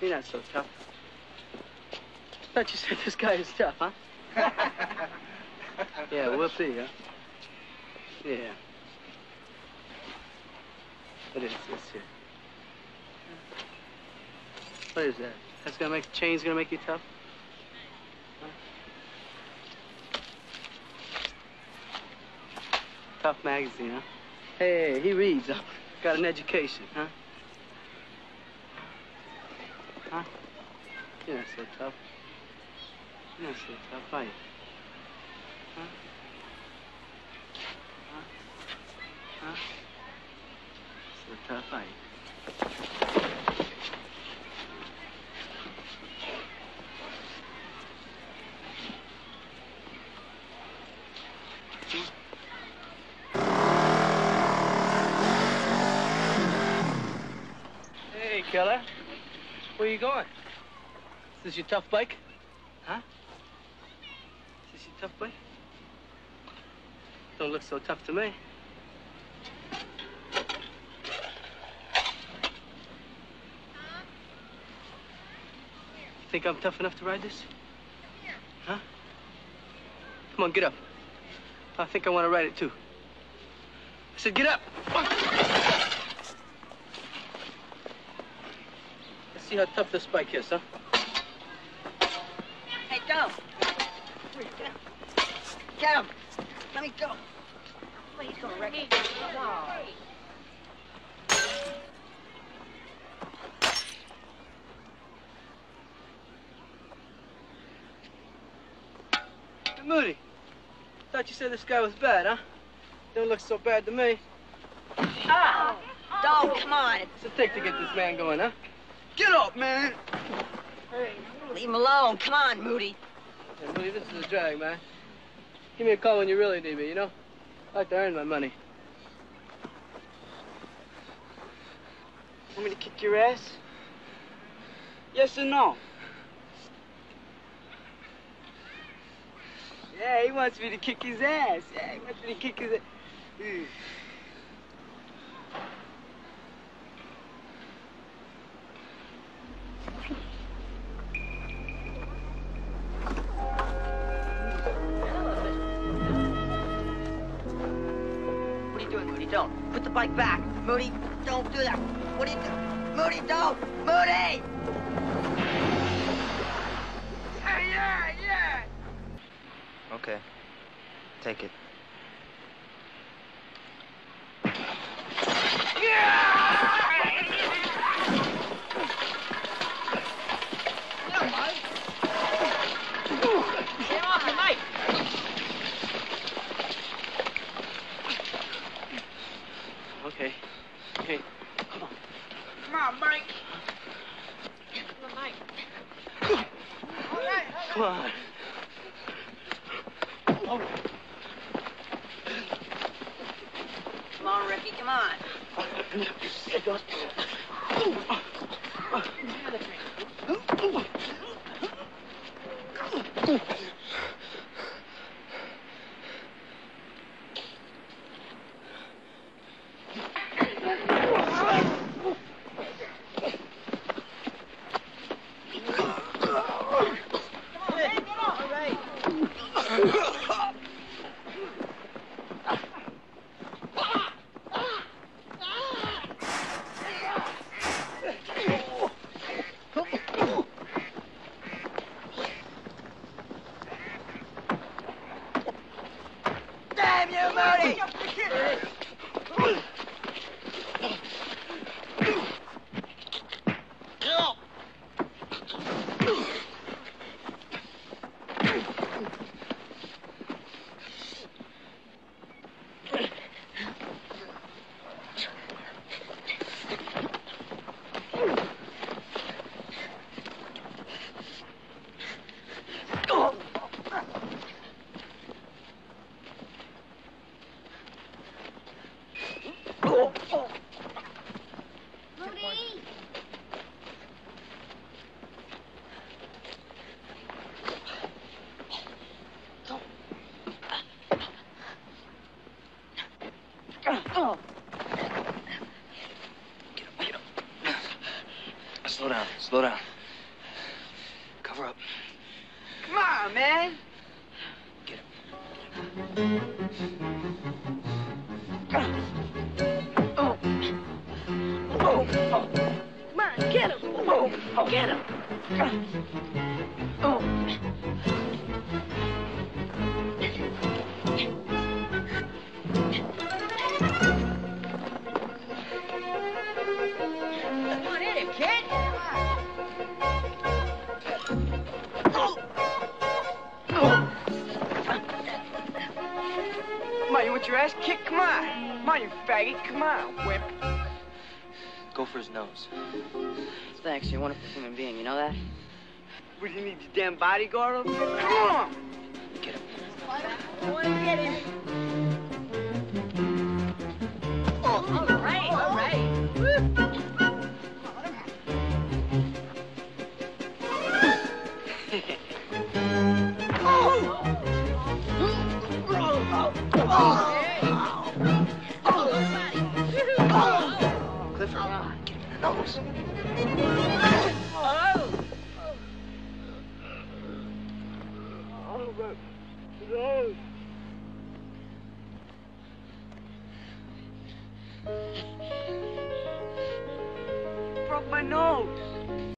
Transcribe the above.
You're not so tough. I thought you said this guy is tough, huh? Yeah, we'll see, huh? Yeah. What is this here? What is that? That's gonna make, chain's gonna make you tough? Huh? Tough magazine, huh? Hey, he reads, huh? Got an education, huh? Huh? You're not so tough. You're not so tough, are you? Huh? Huh? Huh? So tough, are you? Hey, killer. Where you going? Is this your tough bike? Huh? Is this your tough bike? Don't look so tough to me. You think I'm tough enough to ride this? Huh? Come on, get up. I think I want to ride it, too. I said, get up! Let's see how tough this bike is, huh? Hey, go. Get him. Let me go. Well, he's gonna wreck it. No. Hey, Moody. Thought you said this guy was bad, huh? Don't look so bad to me. Ah! Dog, come on. What's it take to get this man going, huh? Get up, man! Hey, leave him alone. Come on, Moody. Hey, Moody, this is a drag, man. Give me a call when you really need me, you know? I like to earn my money. Want me to kick your ass? Yes or no? Yeah, he wants me to kick his ass. Yeah, he wants me to kick his ass. What are you doing, Moody? Don't. Put the bike back. Moody, don't do that. What are you doing? Moody, don't! Moody! Yeah! Okay. Take it. Get off your mic! Okay. Okay. Come on. Come on, Mike. Come on, Mike. All right. Come on. Oh. Come on, Ricky, come on. Damn you, Moody! Slow down. Slow down. Cover up. Come on, man. Get him. Oh. Oh. Oh. Come on, get him. Oh. Oh. Get him. Oh. Come on, hit him, kid. Come on, you want your ass kicked? Come on. Come on, you faggot. Come on, whip. Go for his nose. Thanks, you're a wonderful human being, you know that? What, do you need your damn bodyguard over there? Come on. Get him. I want to get him. Oh, all right, all right. Clifford, get him in the nose. Broke my nose.